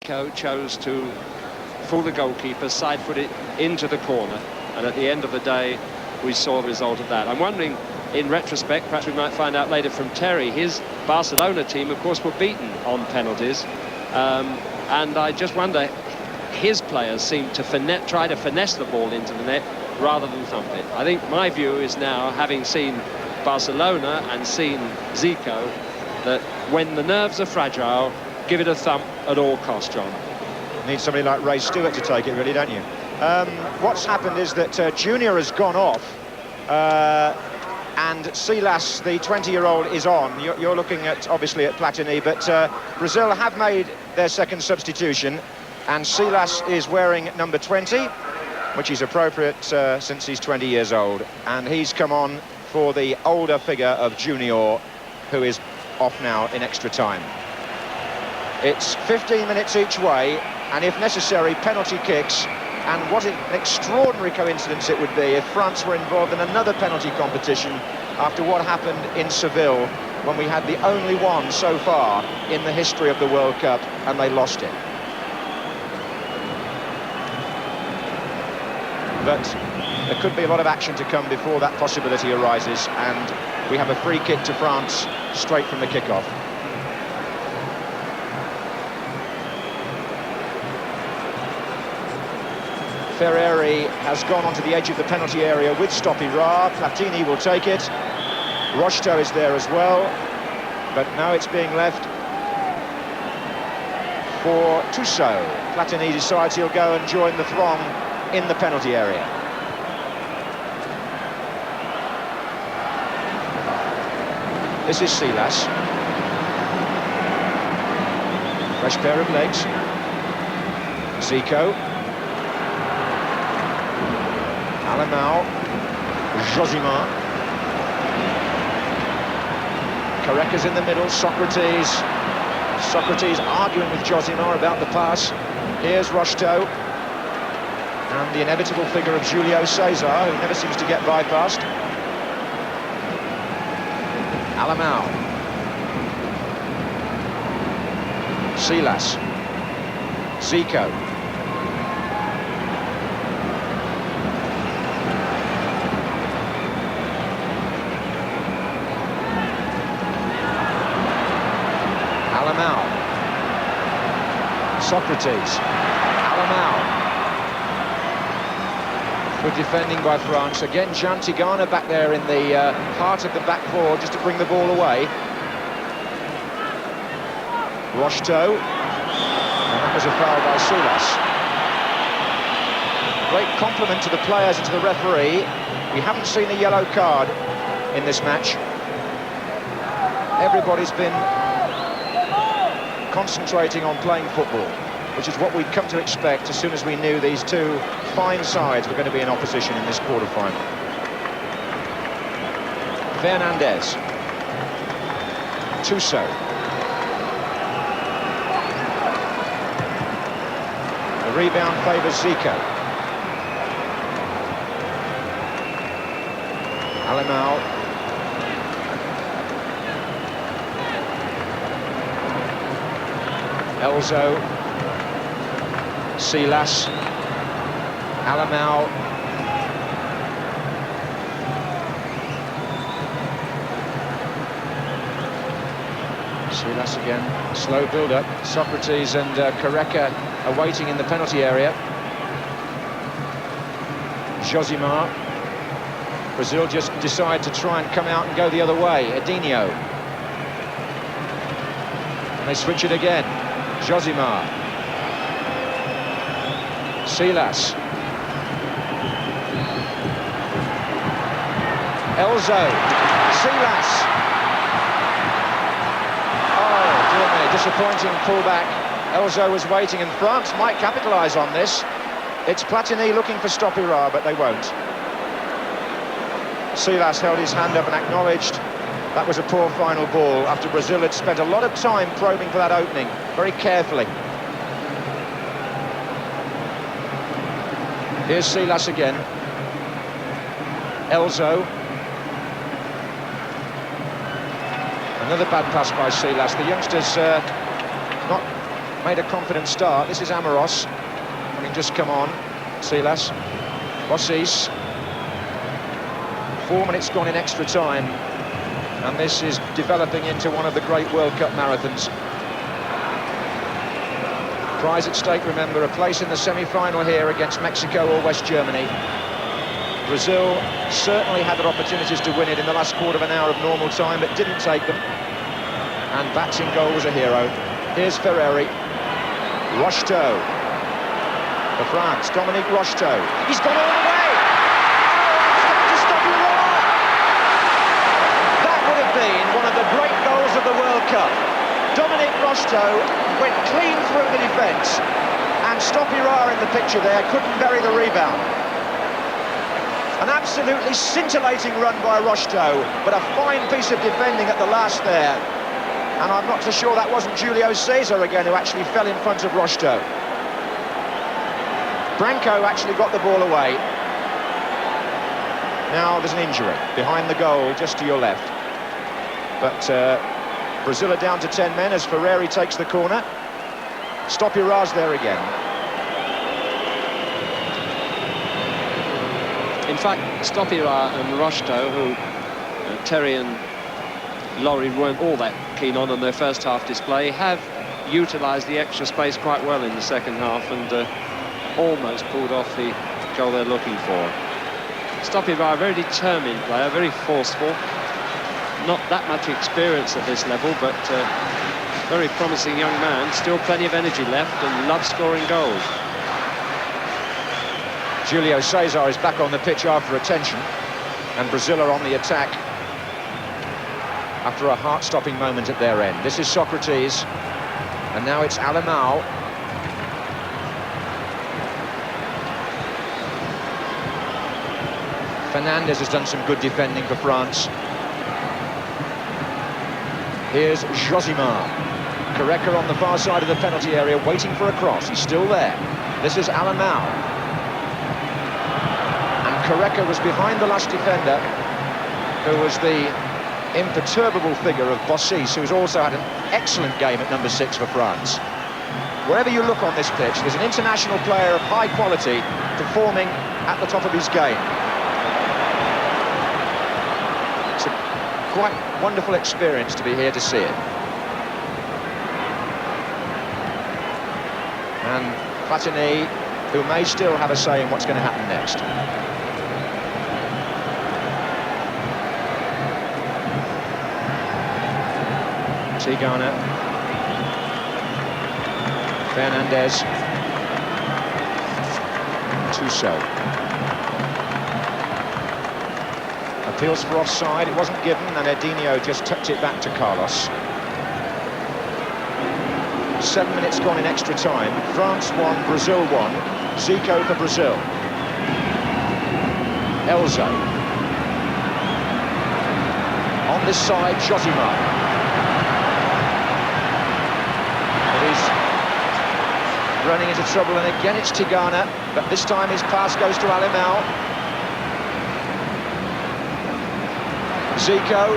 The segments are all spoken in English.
Zico chose to fool the goalkeeper, side-foot it into the corner, and at the end of the day we saw the result of that. I'm wondering, in retrospect, perhaps we might find out later from Terry, his Barcelona team of course were beaten on penalties, and I just wonder, his players seem to try to finesse the ball into the net rather than thump it. I think my view is now, having seen Barcelona and seen Zico, that when the nerves are fragile, give it a thump at all costs, John. Need somebody like Ray Stewart to take it, really, don't you? What's happened is that Junior has gone off, and Silas, the 20-year-old, is on. You're looking at, obviously, at Platini, but Brazil have made their second substitution, and Silas is wearing number 20, which is appropriate since he's 20 years old, and he's come on for the older figure of Junior, who is off now in extra time. It's 15 minutes each way, and if necessary, penalty kicks. And what an extraordinary coincidence it would be if France were involved in another penalty competition after what happened in Seville, when we had the only one so far in the history of the World Cup, and they lost it. But there could be a lot of action to come before that possibility arises, and we have a free kick to France straight from the kickoff. Ferreri has gone onto the edge of the penalty area with Stoppi-Ra. Platini will take it. Rocheteau is there as well, but now it's being left for Tussaud. Platini decides he'll go and join the throng in the penalty area. This is Silas. Fresh pair of legs. Zico. Alemão. Josimar. Careca's in the middle. Socrates arguing with Josimar about the pass. Here's Rocheteau. And the inevitable figure of Julio César, who never seems to get bypassed. Alemão. Silas. Zico. Alemão. Socrates. Alemão. Good defending by France. Again, Jean Tigana back there in the heart of the back four, just to bring the ball away. Rocheteau. And that was a foul by Silas. Great compliment to the players and to the referee. We haven't seen a yellow card in this match. Everybody's been concentrating on playing football, which is what we'd come to expect as soon as we knew these two fine sides were going to be in opposition in this quarter-final. Fernandez. Tussaud. The rebound favours Zico. Alemão. Elzo. Silas. Alemão. Silas again. Slow build-up. Socrates and Careca are waiting in the penalty area. Josimar. Brazil just decide to try and come out and go the other way. Edinho. And they switch it again. Josimar. Silas. Elzo. Silas. Oh, dear me, disappointing pullback. Elzo was waiting, and France might capitalise on this. It's Platini looking for Stoppi-Ra, but they won't. Silas held his hand up and acknowledged that was a poor final ball after Brazil had spent a lot of time probing for that opening, very carefully. Here's Silas again. Elzo. Another bad pass by Silas. The youngster's not made a confident start. This is Amoros, having just come on. Silas, Bossis. 4 minutes gone in extra time, and this is developing into one of the great World Cup marathons. Prize at stake, remember, a place in the semi-final here against Mexico or West Germany. Brazil certainly had their opportunities to win it in the last quarter of an hour of normal time, but didn't take them. And Bats in goal was a hero. Here's Ferreri. Rocheteau. For France, Dominique Rocheteau. He's gone all the way! To stop Iran! That would have been one of the great goals of the World Cup. Dominique Rocheteau went clean through the defence, and Stopirard in the picture there couldn't bury the rebound. An absolutely scintillating run by Rocheteau, but a fine piece of defending at the last there. And I'm not so sure that wasn't Julio Cesar again who actually fell in front of Rocheteau. Branco actually got the ball away. Now there's an injury behind the goal, just to your left. But Brazil are down to 10 men as Ferreri takes the corner. Stopirard's there again. In fact, Stopirard and Rocheteau, who Terry and Laurie weren't all that keen on their first half display, have utilised the extra space quite well in the second half and almost pulled off the goal they're looking for. Stopirard, a very determined player, very forceful. Not that much experience at this level, but very promising young man. Still plenty of energy left and loves scoring goals. Julio Cesar is back on the pitch after a tension, and Brazil are on the attack after a heart-stopping moment at their end. This is Socrates, and now it's Alemão. Fernandez has done some good defending for France. Here's Josimar. Correca on the far side of the penalty area, waiting for a cross. He's still there. This is Alemão. And Correca was behind the last defender, who was the imperturbable figure of Bossis, who's also had an excellent game at number 6 for France. Wherever you look on this pitch, there's an international player of high quality performing at the top of his game. It's a quite wonderful experience to be here to see it. And Platini, who may still have a say in what's going to happen next. Tigana, Fernandez, Tussauds. Appeals for offside, it wasn't given, and Edinho just tucked it back to Carlos. 7 minutes gone in extra time. France won, Brazil won. Zico for Brazil. Elzo. On this side, Josimar. Running into trouble, and again it's Tigana, but this time his pass goes to Alemão. Zico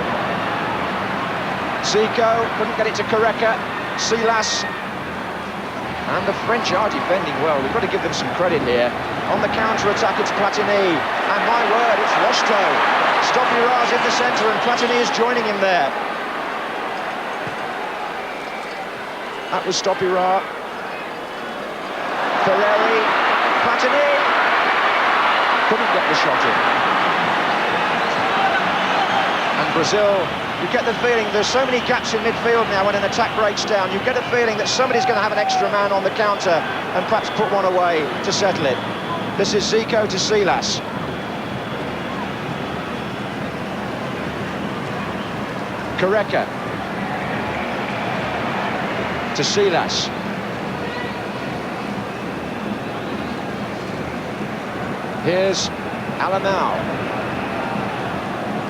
couldn't get it to Correca. Silas, and the French are defending well. We've got to give them some credit here. On the counter-attack, it's Platini, and my word, it's Rocheteau. Stopirad's in the centre, and Platini is joining him there. That was Stopirard. Ferreri, Platini, couldn't get the shot in. And Brazil, you get the feeling there's so many gaps in midfield now when an attack breaks down. You get a feeling that somebody's going to have an extra man on the counter and perhaps put one away to settle it. This is Zico to Silas. Correca to Silas. Here's Alemão.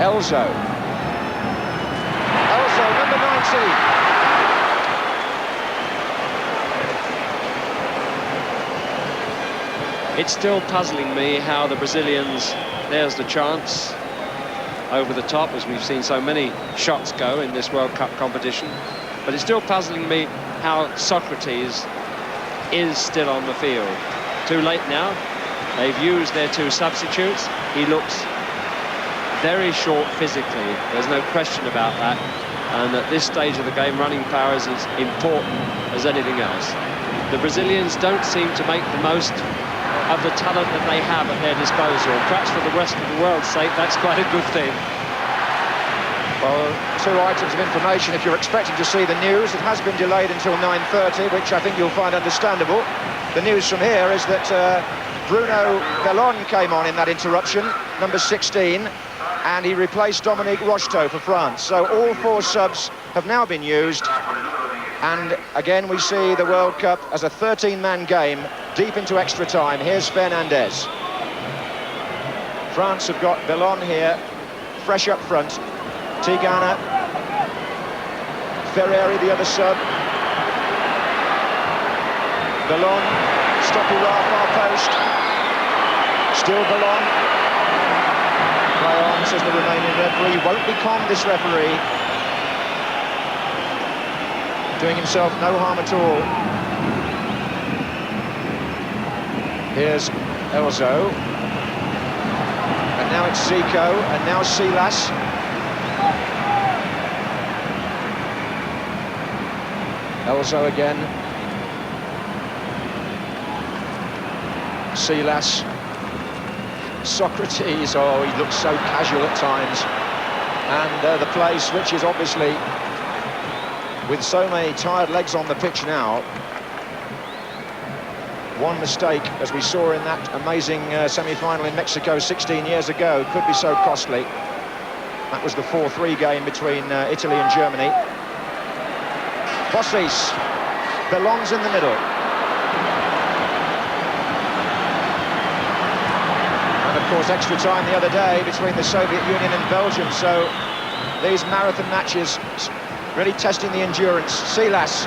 Elzo, number 19. It's still puzzling me how the Brazilians, there's the chance over the top, as we've seen so many shots go in this World Cup competition. But it's still puzzling me how Socrates is still on the field. Too late now. They've used their two substitutes. He looks very short physically. There's no question about that. And at this stage of the game, running power is as important as anything else. The Brazilians don't seem to make the most of the talent that they have at their disposal. Perhaps for the rest of the world's sake, that's quite a good thing. Well, two items of information. If you're expecting to see the news, it has been delayed until 9:30, which I think you'll find understandable. The news from here is that Bruno Bellon came on in that interruption, number 16, and he replaced Dominique Rocheteau for France. So all four subs have now been used, and again we see the World Cup as a 13-man game, deep into extra time. Here's Fernandez. France have got Bellon here, fresh up front. Tigana, Ferreri, the other sub. Bellon, Stopira, far post. Still Bellon. Play on, says the Romanian referee. Won't be calm, this referee. Doing himself no harm at all. Here's Elzo. And now it's Zico, and now Silas. Elzo again. Silas. Socrates, oh, he looks so casual at times. And the play switches, obviously, with so many tired legs on the pitch now. One mistake, as we saw in that amazing semi-final in Mexico 16 years ago, could be so costly. That was the 4-3 game between Italy and Germany. Bossis, Bellon's in the middle. And of course extra time the other day between the Soviet Union and Belgium, so these marathon matches really testing the endurance. Silas,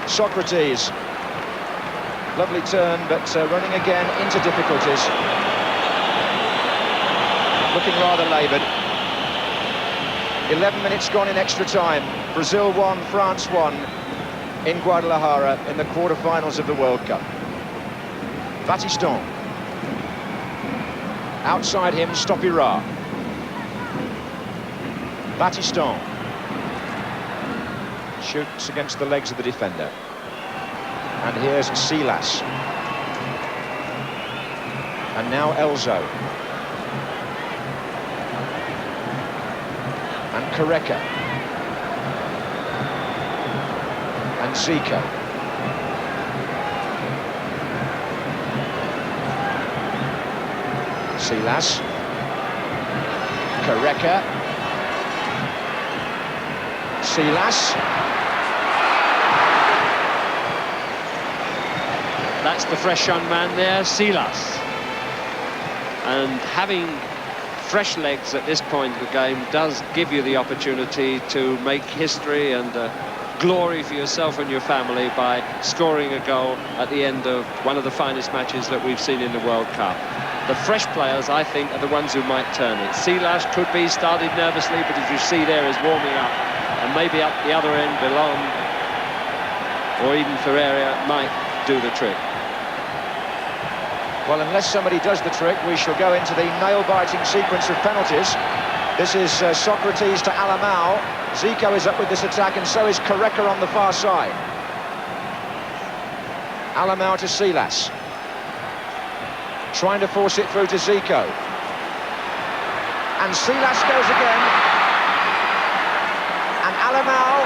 Socrates, lovely turn, but running again into difficulties. Looking rather laboured. 11 minutes gone in extra time. Brazil won, France won in Guadalajara in the quarter-finals of the World Cup. Battiston. Outside him, Stopira. Battiston. Shoots against the legs of the defender. And here's Silas. And now Elzo. And Careca. And Zico. Silas. Careca. Silas. That's the fresh young man there, Silas. And having fresh legs at this point of the game does give you the opportunity to make history and glory for yourself and your family by scoring a goal at the end of one of the finest matches that we've seen in the World Cup. The fresh players, I think, are the ones who might turn it. Silas could be started nervously, but as you see there, is warming up. And maybe at the other end, Bellon or even Ferreira might do the trick. Well, unless somebody does the trick, we shall go into the nail-biting sequence of penalties. This is Socrates to Alamau. Zico is up with this attack, and so is Careca on the far side. Alamau to Silas. Trying to force it through to Zico. And Silas goes again. And Alamau.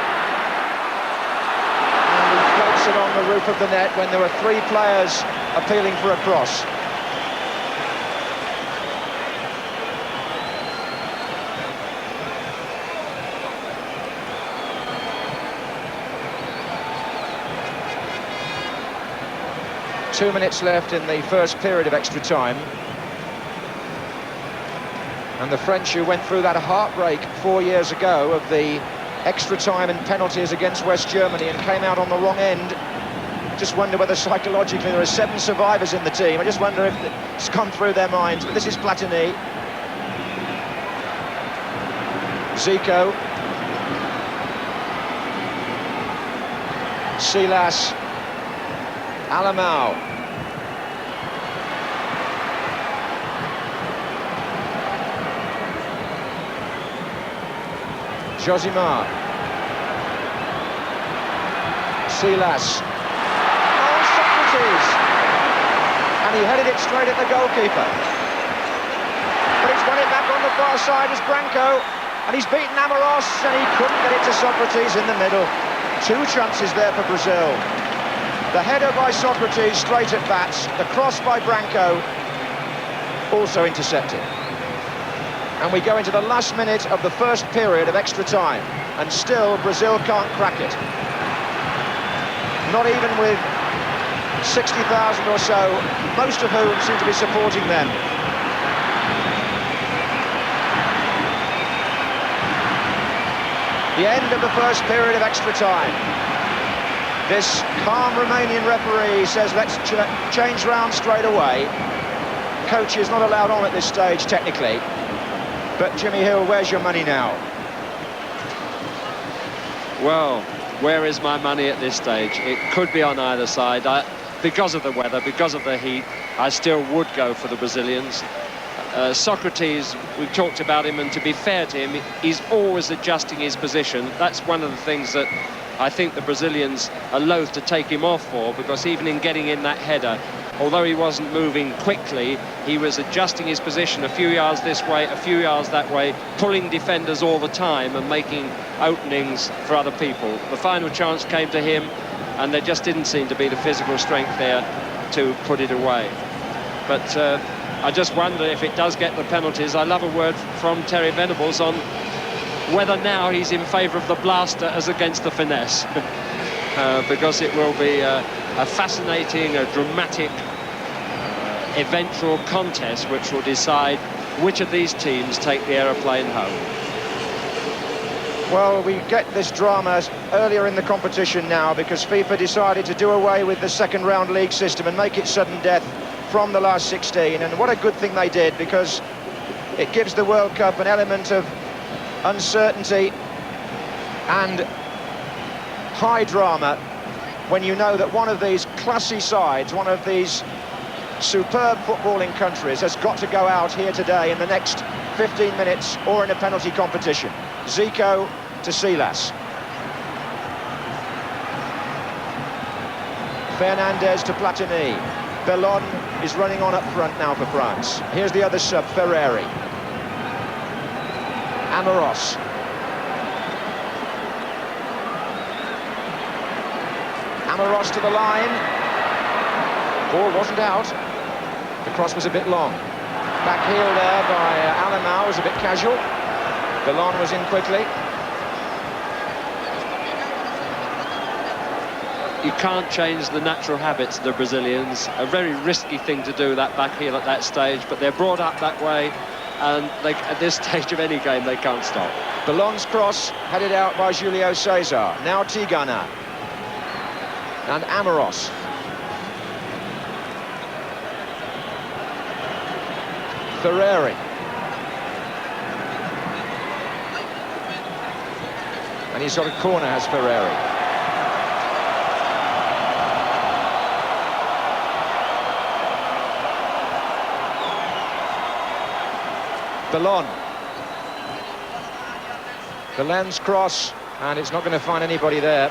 And he floats it on the roof of the net when there were three players appealing for a cross. Two minutes left in the first period of extra time. And the French, who went through that heartbreak 4 years ago of the extra time and penalties against West Germany and came out on the wrong end. Just wonder whether psychologically there are 7 survivors in the team. I just wonder if it's gone through their minds. But this is Platini. Zico. Silas, Alamau. Josimar. Silas. Oh, Socrates! And he headed it straight at the goalkeeper. But he's won it back on the far side as Branco. And he's beaten Amoros, and he couldn't get it to Socrates in the middle. Two chances there for Brazil. The header by Socrates straight at bats. The cross by Branco, also intercepted. And we go into the last minute of the first period of extra time. And still, Brazil can't crack it. Not even with 60,000 or so, most of whom seem to be supporting them. The end of the first period of extra time. This calm Romanian referee says let's change round straight away. Coach is not allowed on at this stage technically. But Jimmy Hill, where's your money now? Well, where is my money at this stage? It could be on either side. Because of the weather, because of the heat, I still would go for the Brazilians. Socrates, we've talked about him, and to be fair to him, he's always adjusting his position. That's one of the things that I think the Brazilians are loath to take him off for, because even in getting in that header, although he wasn't moving quickly, he was adjusting his position a few yards this way, a few yards that way, pulling defenders all the time and making openings for other people. The final chance came to him, and there just didn't seem to be the physical strength there to put it away. But I just wonder if it does get the penalties. I love a word from Terry Venables on whether now he's in favour of the blaster as against the finesse. Because it will be a fascinating, a dramatic, eventual contest which will decide which of these teams take the aeroplane home. Well, we get this drama earlier in the competition now because FIFA decided to do away with the second round league system and make it sudden death from the last 16, and what a good thing they did, because it gives the World Cup an element of uncertainty and high drama when you know that one of these classy sides, one of these superb footballing countries has got to go out here today in the next 15 minutes or in a penalty competition. Zico to Silas. Fernandez to Platini. Bellon is running on up front now for France. Here's the other sub, Ferreri. Amoros. Amoros to the line. Ball wasn't out. The cross was a bit long. Back heel there by Alamau was a bit casual. Bellon was in quickly. You can't change the natural habits of the Brazilians. A very risky thing to do, that back heel at that stage, but they're brought up that way, and at this stage of any game, they can't stop. Bellon's cross headed out by Julio Cesar. Now Tigana. And Amoros. Ferreri. And he's got a corner, has Ferreri. Bellon. Bellon's cross, and it's not going to find anybody there.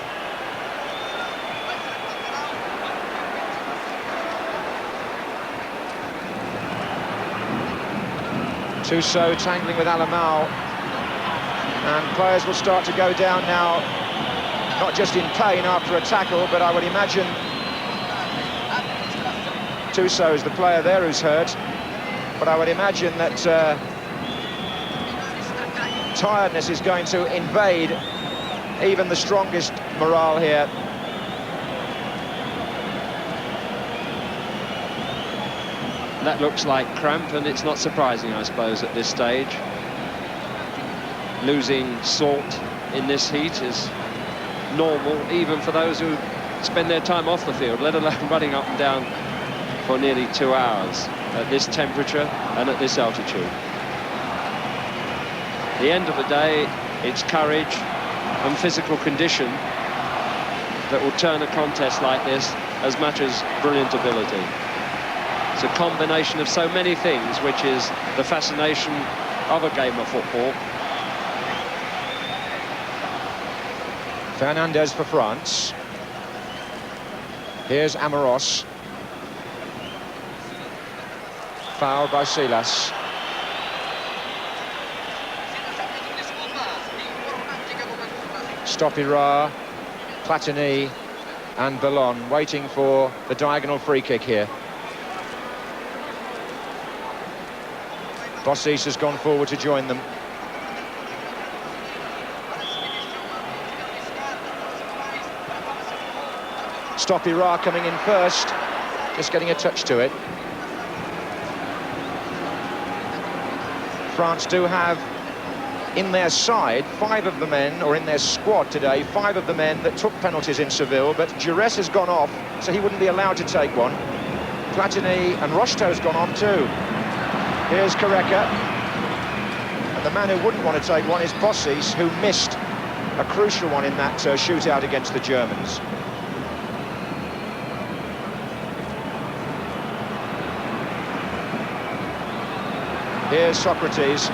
Tuso tangling with Alamau, and players will start to go down now, not just in pain after a tackle, but I would imagine Tuso is the player there who's hurt, but I would imagine that tiredness is going to invade even the strongest morale here. That looks like cramp, and it's not surprising, I suppose, at this stage. Losing salt in this heat is normal, even for those who spend their time off the field, let alone running up and down for nearly 2 hours at this temperature and at this altitude. At the end of the day, it's courage and physical condition that will turn a contest like this as much as brilliant ability. It's a combination of so many things, which is the fascination of a game of football. Fernandez for France. Here's Amoros. Foul by Silas. Stopira, Platini and Ballon waiting for the diagonal free kick here. Bossis has gone forward to join them. Stopira coming in first, just getting a touch to it. France do have in their side 5 of the men, or in their squad today, 5 of the men that took penalties in Seville, but Jurès has gone off, so he wouldn't be allowed to take one. Platini and Rocheteau's gone off too. Here's Careca. And the man who wouldn't want to take one is Bossis, who missed a crucial one in that shootout against the Germans. Here's Socrates.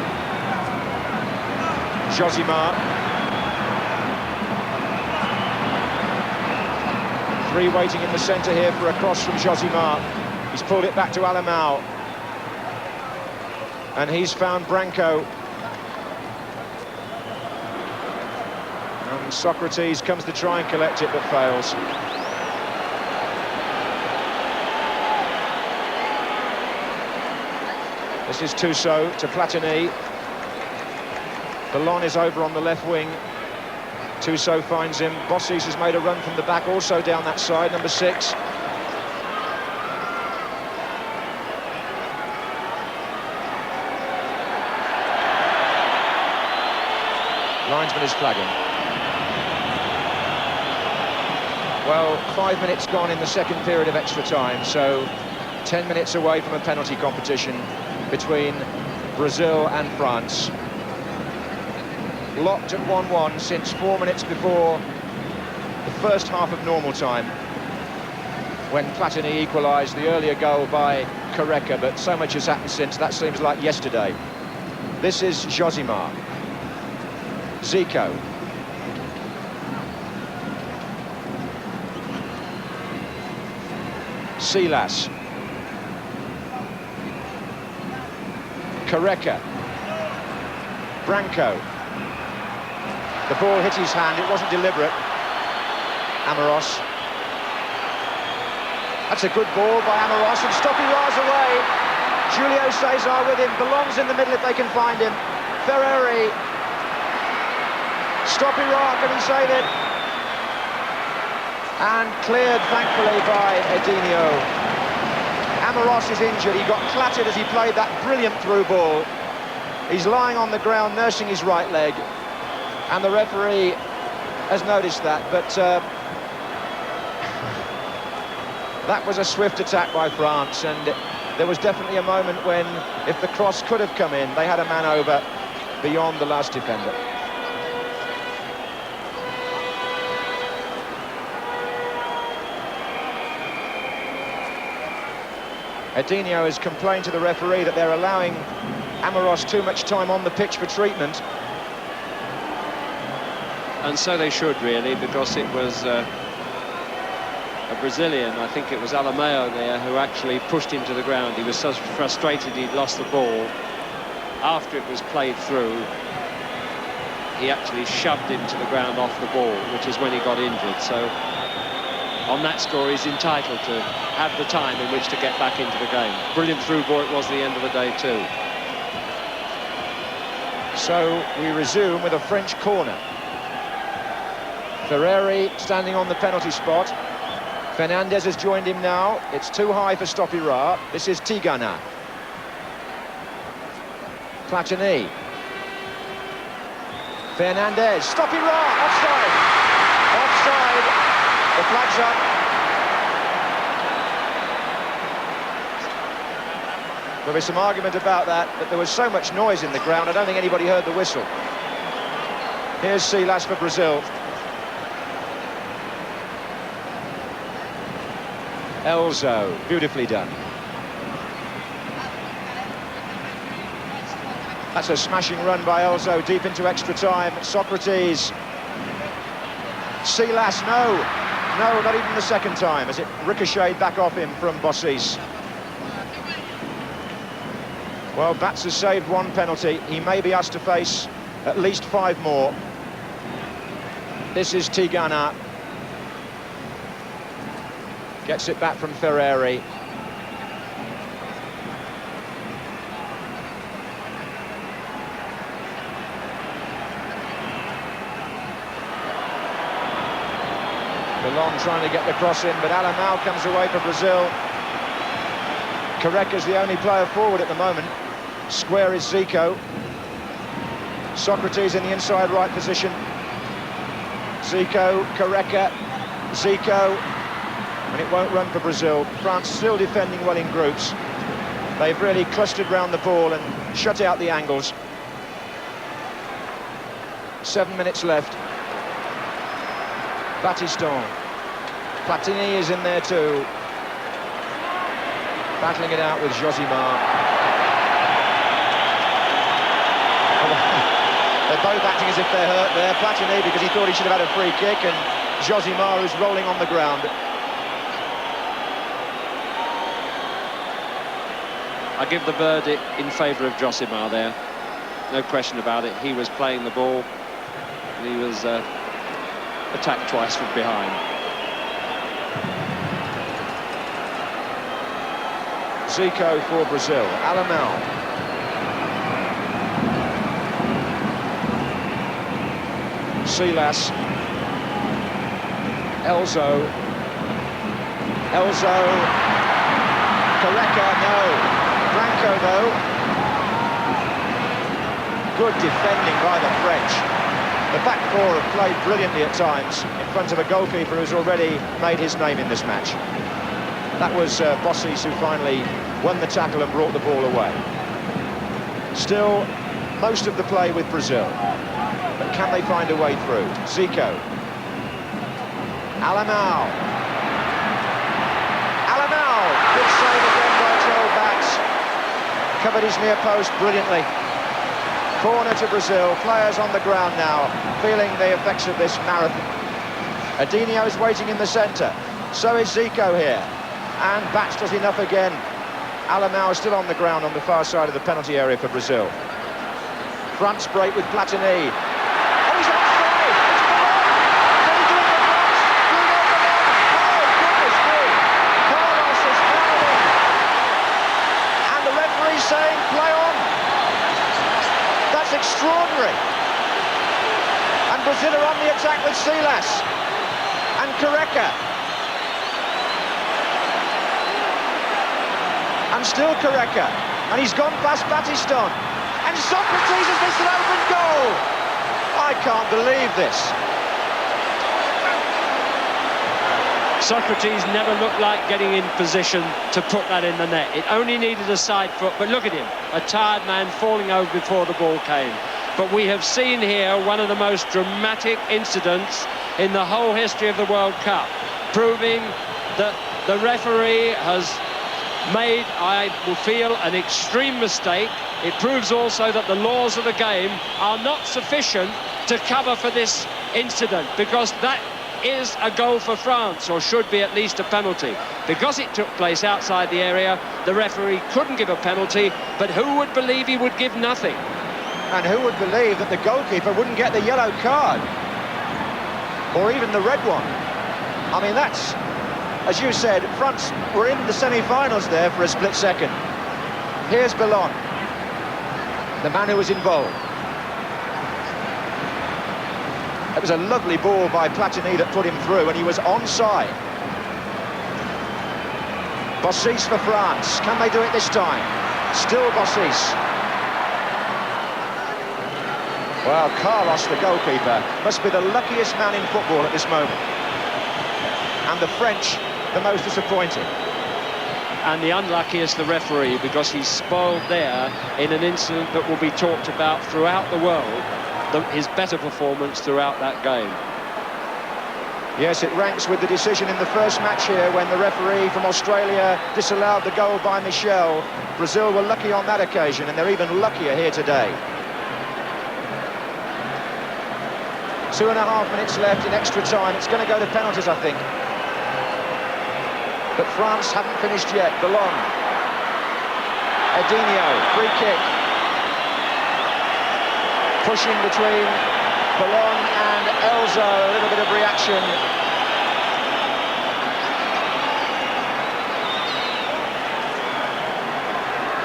Josimar. 3 waiting in the centre here for a cross from Josimar. He's pulled it back to Alamau. And he's found Branco. And Socrates comes to try and collect it, but fails. This is Tussaud to Platini. Ballon is over on the left wing. Tussaud finds him. Bossis has made a run from the back, also down that side, number 6. Linesman is flagging. Well, 5 minutes gone in the second period of extra time, so 10 minutes away from a penalty competition between Brazil and France. Locked at 1-1 since 4 minutes before the first half of normal time, when Platini equalised the earlier goal by Careca, but so much has happened since, that seems like yesterday. This is Josimar. Zico. Silas. Careca. Branco. The ball hit his hand, it wasn't deliberate. Amoros. That's a good ball by Amoros, and Stopira's away. Julio Cesar with him, belongs in the middle if they can find him. Ferreri. Stopira, can he save it? And cleared, thankfully, by Edinho. Amoros is injured, he got clattered as he played that brilliant through ball. He's lying on the ground, nursing his right leg. And the referee has noticed that, but that was a swift attack by France, and there was definitely a moment when, if the cross could have come in, they had a man over beyond the last defender. Edinho has complained to the referee that they're allowing Amoros too much time on the pitch for treatment. And so they should, really, because it was a Brazilian, I think it was Alameu there, who actually pushed him to the ground. He was so frustrated he'd lost the ball. After it was played through, he actually shoved him to the ground off the ball, which is when he got injured. So on that score, he's entitled to have the time in which to get back into the game. Brilliant through ball it was at the end of the day too. So we resume with a French corner. Ferreri standing on the penalty spot. Fernandez has joined him now. It's too high for Stopira. This is Tigana. Platini. Fernandez. Stopira. Offside. Offside. The flag's up. There'll be some argument about that, but there was so much noise in the ground, I don't think anybody heard the whistle. Here's Silas for Brazil. Elzo, beautifully done. That's a smashing run by Elzo, deep into extra time. Socrates. Silas, no, not even the second time, as it ricocheted back off him from Bossis. Well, Bats has saved one penalty. He may be asked to face at least 5 more. This is Tigana. Gets it back from Ferreri. Milon trying to get the cross in, but Alamau comes away for Brazil. Careca's the only player forward at the moment. Square is Zico. Socrates in the inside right position. Zico, Careca, Zico, and it won't run for Brazil. France still defending well in groups. They've really clustered round the ball and shut out the angles. 7 minutes left. Battiston. Platini is in there too. Battling it out with Josimar. They're both acting as if they're hurt there. Platini because he thought he should have had a free kick, and Josimar who's rolling on the ground. I give the verdict in favour of Josimar there. No question about it. He was playing the ball. And he was attacked twice from behind. Zico for Brazil. Alamau. Silas. Elzo. Careca, no. Blanco, though. Good defending by the French. The back four have played brilliantly at times in front of a goalkeeper who's already made his name in this match. That was Bossis who finally won the tackle and brought the ball away. Still, most of the play with Brazil. But can they find a way through? Zico. Alamau. Good save again by Joel Bats. Covered his near post brilliantly. Corner to Brazil. Players on the ground now, feeling the effects of this marathon. Adinho is waiting in the centre. So is Zico here. And Bats does enough again. Alamau is still on the ground on the far side of the penalty area for Brazil. Front break with Platini. Oh, he's offside! It's Milon! Can he do it for France? Bruno Milon! Oh, goodness me! Carlos is howling! And the referee's saying, play on! That's extraordinary! And Brazil are on the attack with Silas and Careca. And still Careca, and he's gone past Battiston, and Socrates has missed an open goal. I can't believe this. Socrates never looked like getting in position to put that in the net. It only needed a side foot, but look at him, a tired man falling over before the ball came. But we have seen here one of the most dramatic incidents in the whole history of the World Cup, proving that the referee has made, I will feel, an extreme mistake. It proves also that the laws of the game are not sufficient to cover for this incident, because that is a goal for France, or should be at least a penalty. Because it took place outside the area, the referee couldn't give a penalty, but who would believe he would give nothing? And who would believe that the goalkeeper wouldn't get the yellow card? Or even the red one? I mean, that's, as you said, France were in the semi-finals there for a split second. Here's Milon, the man who was involved. It was a lovely ball by Platini that put him through, and he was onside. Bossis for France. Can they do it this time? Still Bossis. Well, Carlos, the goalkeeper, must be the luckiest man in football at this moment. And the French, the most disappointed. And the unluckiest, the referee, because he's spoiled there in an incident that will be talked about throughout the world, his better performance throughout that game. Yes, it ranks with the decision in the first match here when the referee from Australia disallowed the goal by Michel. Brazil were lucky on that occasion, and they're even luckier here today. 2.5 minutes left in extra time. It's going to go to penalties, I think. But France haven't finished yet. Ballon. Edinho, free kick. Pushing between Ballon and Elzo, a little bit of reaction.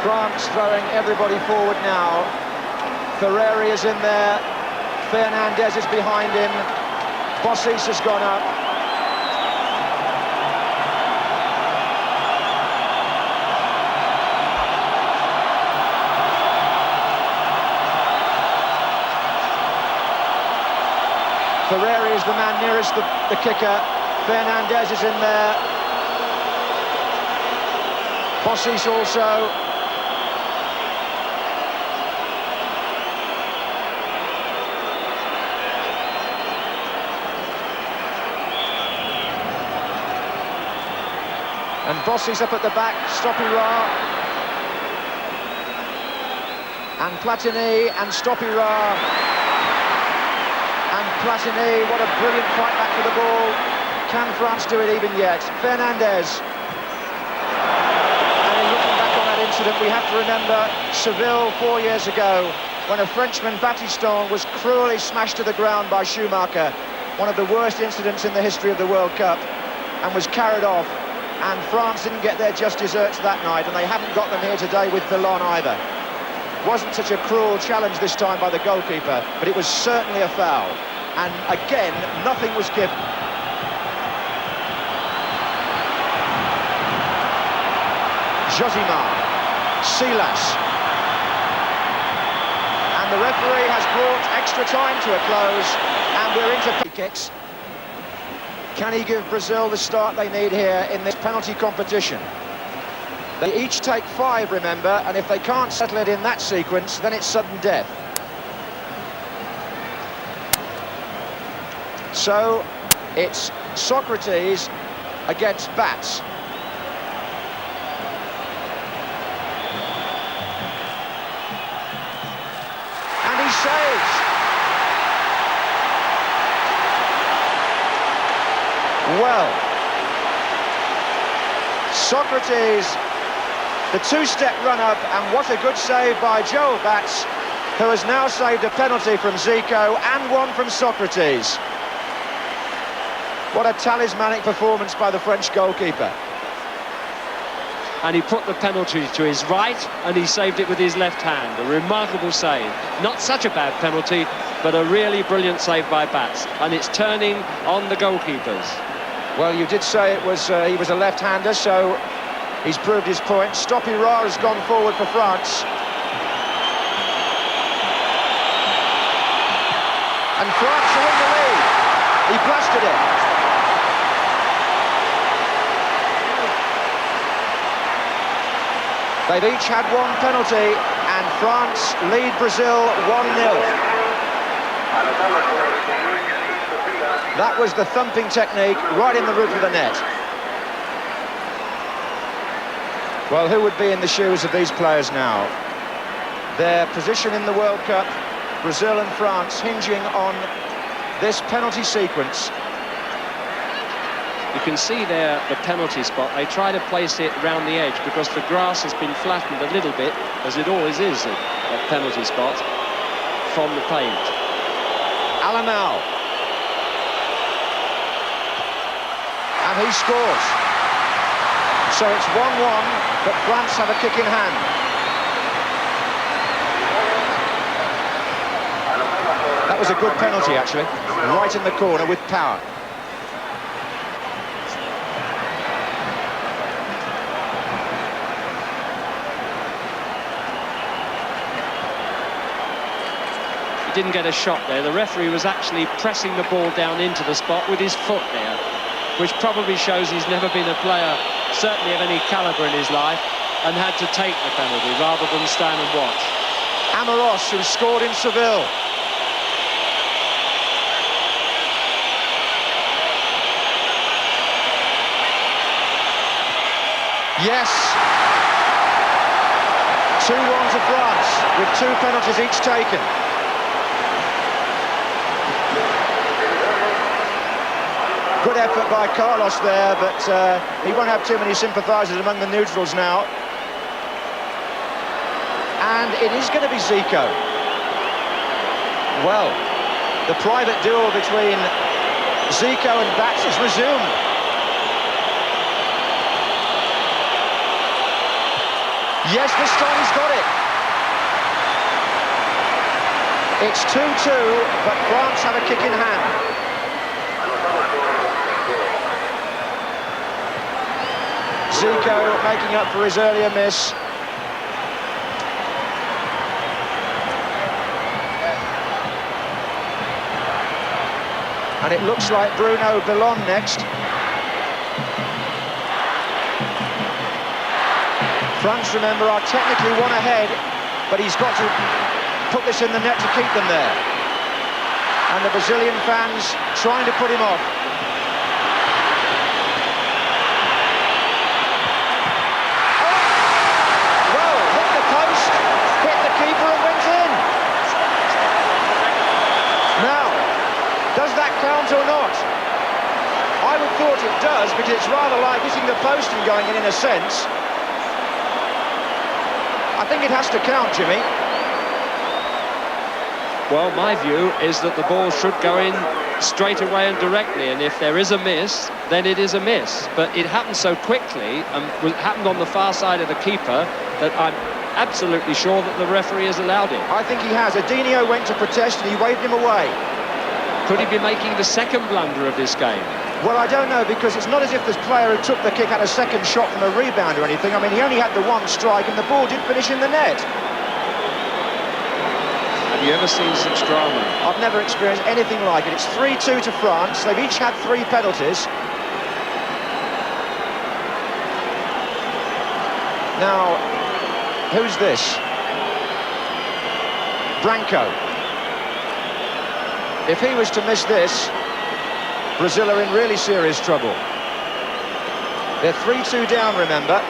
France throwing everybody forward now. Ferreri is in there. Fernandez is behind him. Bossis has gone up. Ferreri is the man nearest the kicker. Fernandez is in there. Bossis also. And Bossis up at the back, Stopira. And Platini and Stopira. And Platini, what a brilliant fight back for the ball. Can France do it even yet? Fernandez. And looking back on that incident, we have to remember Seville 4 years ago, when a Frenchman, Battiston, was cruelly smashed to the ground by Schumacher. One of the worst incidents in the history of the World Cup, and was carried off. And France didn't get their just desserts that night, and they haven't got them here today with Ballon either. Wasn't such a cruel challenge this time by the goalkeeper, but it was certainly a foul. And again, nothing was given. Josimar, Silas. And the referee has brought extra time to a close, and we're into free kicks. Can he give Brazil the start they need here in this penalty competition? They each take 5, remember, and if they can't settle it in that sequence, then it's sudden death. So, it's Socrates against Bats. And he saves. Well, Socrates, the two-step run-up, and what a good save by Joel Bats, who has now saved a penalty from Zico and one from Socrates. What a talismanic performance by the French goalkeeper. And he put the penalty to his right, and he saved it with his left hand. A remarkable save. Not such a bad penalty, but a really brilliant save by Bats. And it's turning on the goalkeepers. Well, you did say it was he was a left-hander, so he's proved his point. Stopira has gone forward for France. And France are in the lead. He blasted it. They've each had one penalty, and France lead Brazil 1-0. That was the thumping technique right in the roof of the net. Well, who would be in the shoes of these players now? Their position in the World Cup, Brazil and France, hinging on this penalty sequence. You can see there the penalty spot. They try to place it round the edge because the grass has been flattened a little bit, as it always is at penalty spot, from the paint. Alamal. And he scores. So it's 1-1, but France have a kick in hand. That was a good penalty, actually. Right in the corner with power. Didn't get a shot there. The referee was actually pressing the ball down into the spot with his foot there, which probably shows he's never been a player, certainly of any calibre in his life, and had to take the penalty rather than stand and watch. Amoros, who scored in Seville. Yes. 2-1 to France, with 2 penalties each taken. Good effort by Carlos there, but he won't have too many sympathisers among the neutrals now. And it is going to be Zico. Well, the private duel between Zico and Bats is resumed. Yes, this time he's got it. It's 2-2, but France have a kick in hand. Zico making up for his earlier miss. And it looks like Bruno Bellon next. France, remember, are technically 1 ahead, but he's got to put this in the net to keep them there. And the Brazilian fans trying to put him off. Or not? I would thought it does, because it's rather like hitting the post and going in a sense. I think it has to count, Jimmy. Well, my view is that the ball should go in straight away and directly, and if there is a miss, then it is a miss. But it happened so quickly, and happened on the far side of the keeper, that I'm absolutely sure that the referee has allowed it. I think he has. Adinho went to protest and he waved him away. Could he be making the second blunder of this game? Well, I don't know, because it's not as if this player who took the kick had a second shot from a rebound or anything. I mean, he only had the 1 strike and the ball did finish in the net. Have you ever seen such drama? I've never experienced anything like it. It's 3-2 to France. They've each had 3 penalties. Now, who's this? Branco. If he was to miss this, Brazil are in really serious trouble. They're 3-2 down, remember.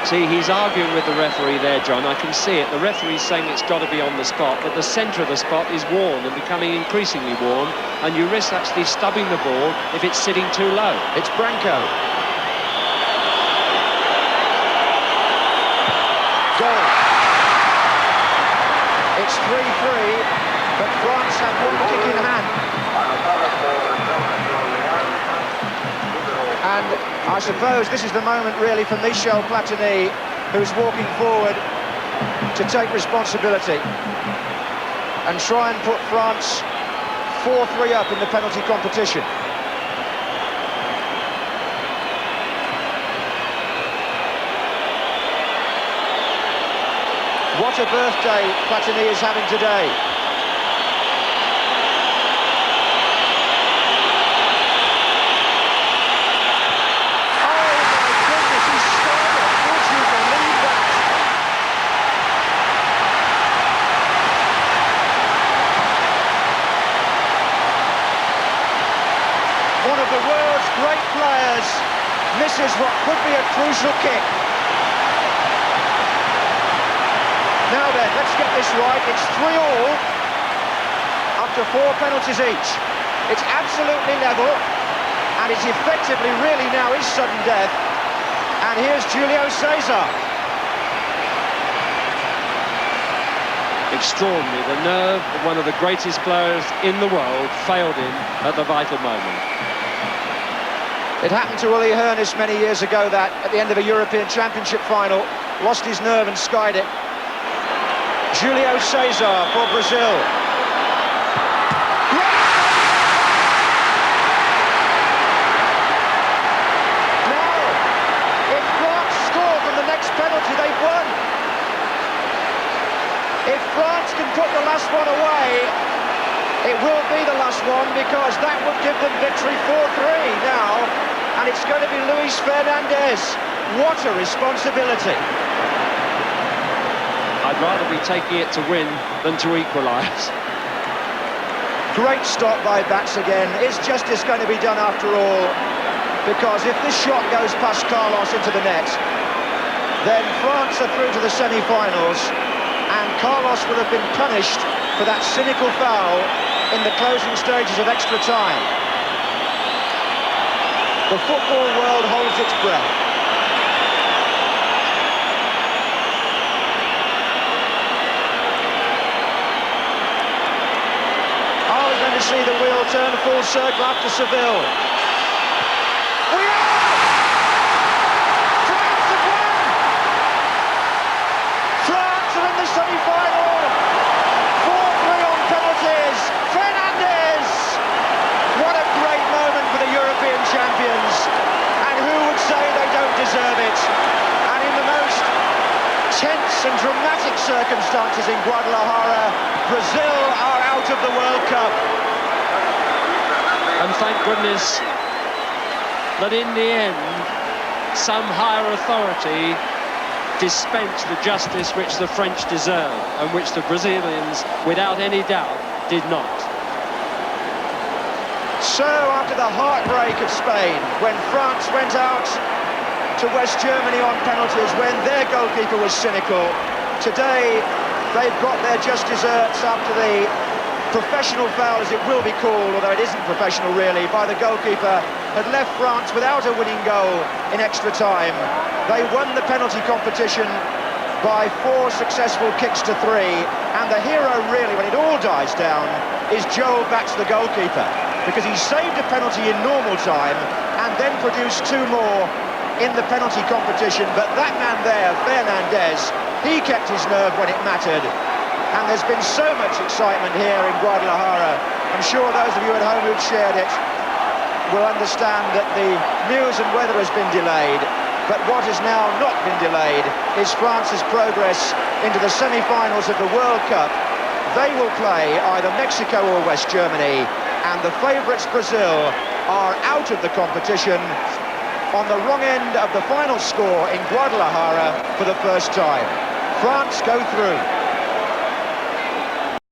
See, he's arguing with the referee there, John. I can see it. The referee's saying it's got to be on the spot, but the centre of the spot is worn and becoming increasingly worn, and you risk actually stubbing the ball if it's sitting too low. It's Branco. Goal. It's 3-3, but France have 1 kick in hand. And I suppose this is the moment really for Michel Platini, who's walking forward to take responsibility and try and put France 4-3 up in the penalty competition. What a birthday Platini is having today. Oh my goodness, he scored it. Would you believe that? One of the world's great players misses what could be a crucial kick. Now then, let's get this right. It's 3-3 after 4 penalties each. It's absolutely level, and it's effectively really now is sudden death. And here's Julio Cesar. Extraordinary. The nerve of one of the greatest players in the world failed him at the vital moment. It happened to Uli Hoeneß many years ago, that at the end of a European Championship final, lost his nerve and skied it. Julio Cesar for Brazil. Now, if France score from the next penalty, they've won. If France can put the last one away, it will be the last one, because that would give them victory 4-3 now, and it's going to be Luis Fernandez. What a responsibility. I'd rather be taking it to win than to equalise. Great stop by Bats again. Is justice going to be done after all? because if this shot goes past Carlos into the net, then France are through to the semi-finals, and Carlos will have been punished for that cynical foul in the closing stages of extra time. The football world holds its breath. Are we going to see the wheel turn full circle after Seville? We are! France have won! France are in the semi-final! 4-3 on penalties! Fernandes! What a great moment for the European champions! And who would say they don't deserve it? And in the most tense and dramatic circumstances in Guadalajara, Brazil are out of the World Cup. And thank goodness that in the end, some higher authority dispensed the justice which the French deserve, and which the Brazilians, without any doubt, did not. So, after the heartbreak of Spain, when France went out to West Germany on penalties, when their goalkeeper was cynical, today they've got their just desserts after the professional foul, as it will be called, although it isn't professional really, by the goalkeeper, had left France without a winning goal in extra time. They won the penalty competition by 4 successful kicks to 3, and the hero really, when it all dies down, is Joel Batz, the goalkeeper, because he saved a penalty in normal time and then produced 2 more in the penalty competition. But that man there, Fernandes, he kept his nerve when it mattered. And there's been so much excitement here in Guadalajara. I'm sure those of you at home who've shared it will understand that the news and weather has been delayed. But what has now not been delayed is France's progress into the semi-finals of the World Cup. They will play either Mexico or West Germany, and the favourites Brazil are out of the competition on the wrong end of the final score in Guadalajara for the first time. France go through.